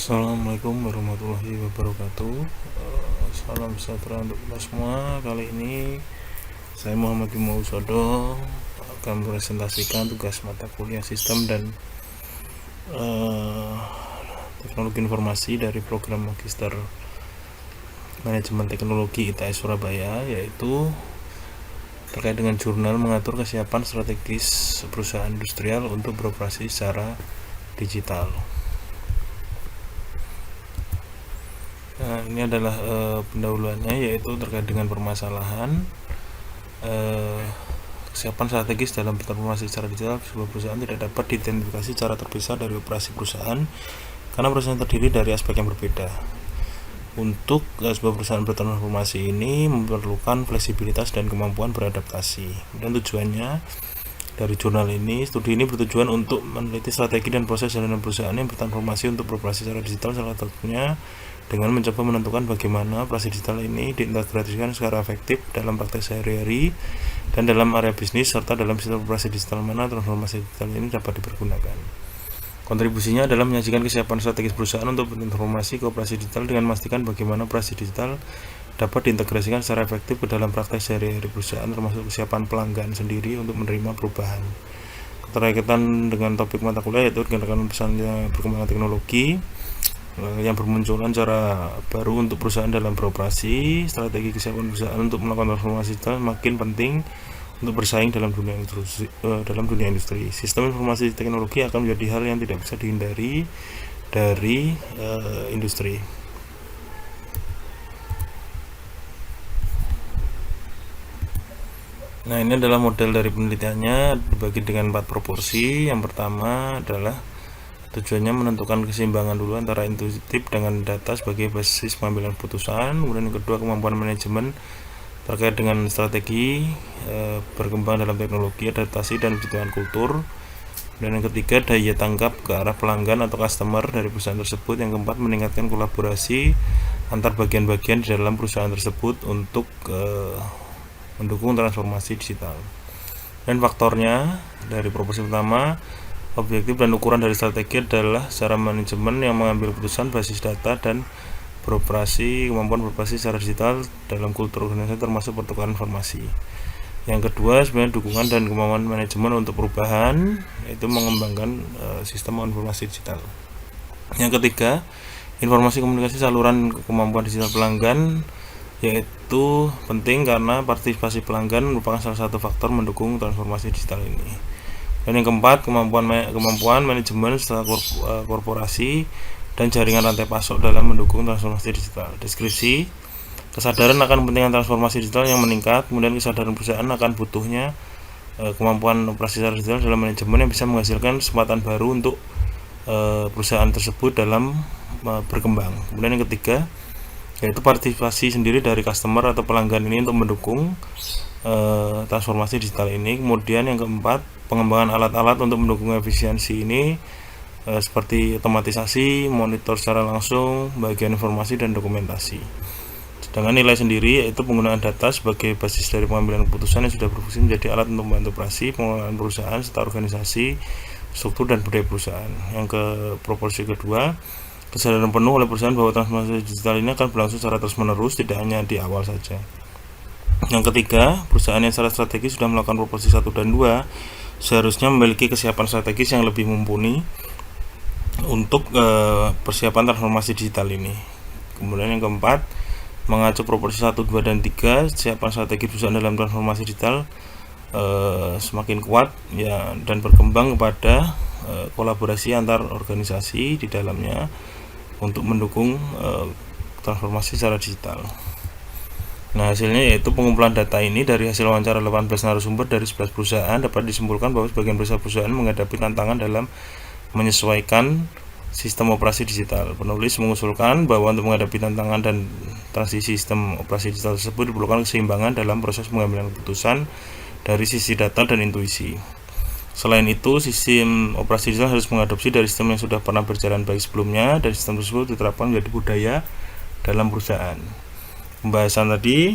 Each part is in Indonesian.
Assalamualaikum warahmatullahi wabarakatuh. Salam sejahtera untuk kita semua. Kali ini saya Muhammad Bima Usodo akan mempresentasikan tugas mata kuliah sistem dan teknologi informasi dari program Magister Manajemen Teknologi ITS Surabaya, yaitu terkait dengan jurnal mengatur kesiapan strategis perusahaan industrial untuk beroperasi secara digital. Nah, ini adalah pendahuluannya, yaitu terkait dengan permasalahan kesiapan strategis dalam transformasi secara digital. Sebuah perusahaan tidak dapat diidentifikasi secara terpisah dari operasi perusahaan karena perusahaan terdiri dari aspek yang berbeda. Untuk sebuah perusahaan bertransformasi ini memerlukan fleksibilitas dan kemampuan beradaptasi. Dan tujuannya dari jurnal ini, studi ini bertujuan untuk meneliti strategi dan proses jalanan perusahaan yang bertransformasi untuk beroperasi secara digital, salah satunya dengan mencoba menentukan bagaimana operasi digital ini diintegrasikan secara efektif dalam praktek sehari-hari dan dalam area bisnis, serta dalam sistem operasi digital mana transformasi digital ini dapat dipergunakan. Kontribusinya adalah menyajikan kesiapan strategis perusahaan untuk bertransformasi ke operasi digital dengan memastikan bagaimana operasi digital dapat diintegrasikan secara efektif ke dalam praktek sehari-hari perusahaan, termasuk kesiapan pelanggan sendiri untuk menerima perubahan. Keterkaitan dengan topik mata kuliah yaitu dengan pesannya perkembangan teknologi yang bermunculan cara baru untuk perusahaan dalam beroperasi. Strategi kesiapan perusahaan untuk melakukan transformasi digital makin penting untuk bersaing dalam dunia industri. Sistem informasi teknologi akan menjadi hal yang tidak bisa dihindari dari industri. Nah, ini adalah model dari penelitiannya, dibagi dengan 4 proporsi. Yang pertama adalah tujuannya menentukan keseimbangan dulu antara intuitif dengan data sebagai basis pengambilan keputusan. Kemudian yang kedua, kemampuan manajemen terkait dengan strategi berkembang dalam teknologi, adaptasi dan kebutuhan kultur. Dan yang ketiga, daya tangkap ke arah pelanggan atau customer dari perusahaan tersebut. Yang keempat, meningkatkan kolaborasi antar bagian-bagian di dalam perusahaan tersebut untuk mendukung transformasi digital. Dan faktornya dari proporsi pertama, objektif dan ukuran dari strategi adalah secara manajemen yang mengambil keputusan basis data dan kemampuan beroperasi secara digital dalam kultur organisasi termasuk pertukaran informasi. Yang kedua, sebenarnya dukungan dan kemampuan manajemen untuk perubahan, yaitu mengembangkan sistem informasi digital. Yang ketiga, informasi komunikasi saluran kemampuan digital pelanggan, yaitu penting karena partisipasi pelanggan merupakan salah satu faktor mendukung transformasi digital ini. Dan yang keempat, kemampuan manajemen setelah korporasi dan jaringan rantai pasok dalam mendukung transformasi digital. Deskripsi, kesadaran akan pentingnya transformasi digital yang meningkat, kemudian kesadaran perusahaan akan butuhnya kemampuan operasi secara digital dalam manajemen yang bisa menghasilkan kesempatan baru untuk perusahaan tersebut dalam berkembang. Kemudian yang ketiga, yaitu partisipasi sendiri dari customer atau pelanggan ini untuk mendukung transformasi digital ini. Kemudian yang keempat, pengembangan alat-alat untuk mendukung efisiensi ini seperti otomatisasi, monitor secara langsung, bagian informasi dan dokumentasi. Sedangkan nilai sendiri yaitu penggunaan data sebagai basis dari pengambilan keputusan yang sudah berfungsi menjadi alat untuk membantu operasi pengelolaan perusahaan serta organisasi, struktur dan budaya perusahaan. Yang ke proporsi kedua, kesadaran penuh oleh perusahaan bahwa transformasi digital ini akan berlangsung secara terus-menerus, tidak hanya di awal saja. Yang ketiga, perusahaan yang secara strategis sudah melakukan proporsi 1 dan 2 seharusnya memiliki kesiapan strategis yang lebih mumpuni untuk persiapan transformasi digital ini. Kemudian yang keempat, mengacu proporsi 1, 2 dan 3, kesiapan strategi perusahaan dalam transformasi digital semakin kuat ya, dan berkembang kepada kolaborasi antar organisasi di dalamnya untuk mendukung transformasi secara digital. Nah, hasilnya yaitu pengumpulan data ini dari hasil wawancara 18 narasumber dari 11 perusahaan dapat disimpulkan bahwa sebagian besar perusahaan menghadapi tantangan dalam menyesuaikan sistem operasi digital. Penulis mengusulkan bahwa untuk menghadapi tantangan dan transisi sistem operasi digital tersebut diperlukan keseimbangan dalam proses pengambilan keputusan dari sisi data dan intuisi. Selain itu, sistem operasi digital harus mengadopsi dari sistem yang sudah pernah berjalan baik sebelumnya, dan sistem tersebut diterapkan menjadi budaya dalam perusahaan. Pembahasan tadi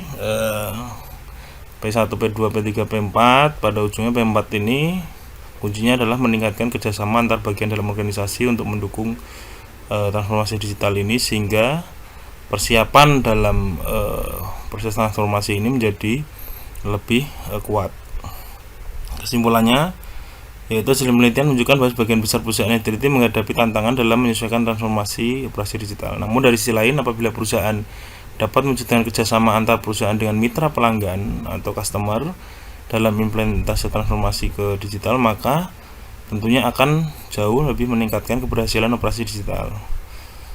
P1, P2, P3, P4, pada ujungnya P4 ini kuncinya adalah meningkatkan kerjasama antar bagian dalam organisasi untuk mendukung transformasi digital ini, sehingga persiapan dalam proses transformasi ini menjadi lebih kuat. Kesimpulannya, yaitu hasil penelitian menunjukkan bahwa sebagian besar perusahaan utility menghadapi tantangan dalam menyesuaikan transformasi operasi digital. Namun dari sisi lain, apabila perusahaan dapat mewujudkan kerjasama antar perusahaan dengan mitra pelanggan atau customer dalam implementasi transformasi ke digital, maka tentunya akan jauh lebih meningkatkan keberhasilan operasi digital.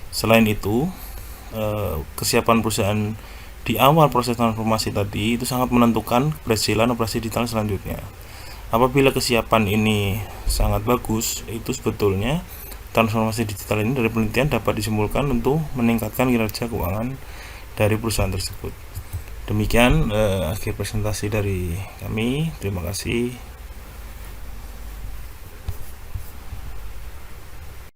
Selain itu, kesiapan perusahaan di awal proses transformasi tadi itu sangat menentukan keberhasilan operasi digital selanjutnya. Apabila kesiapan ini sangat bagus, itu sebetulnya transformasi digital ini dari penelitian dapat disimpulkan untuk meningkatkan kinerja keuangan dari perusahaan tersebut. Demikian akhir presentasi dari kami. Terima kasih.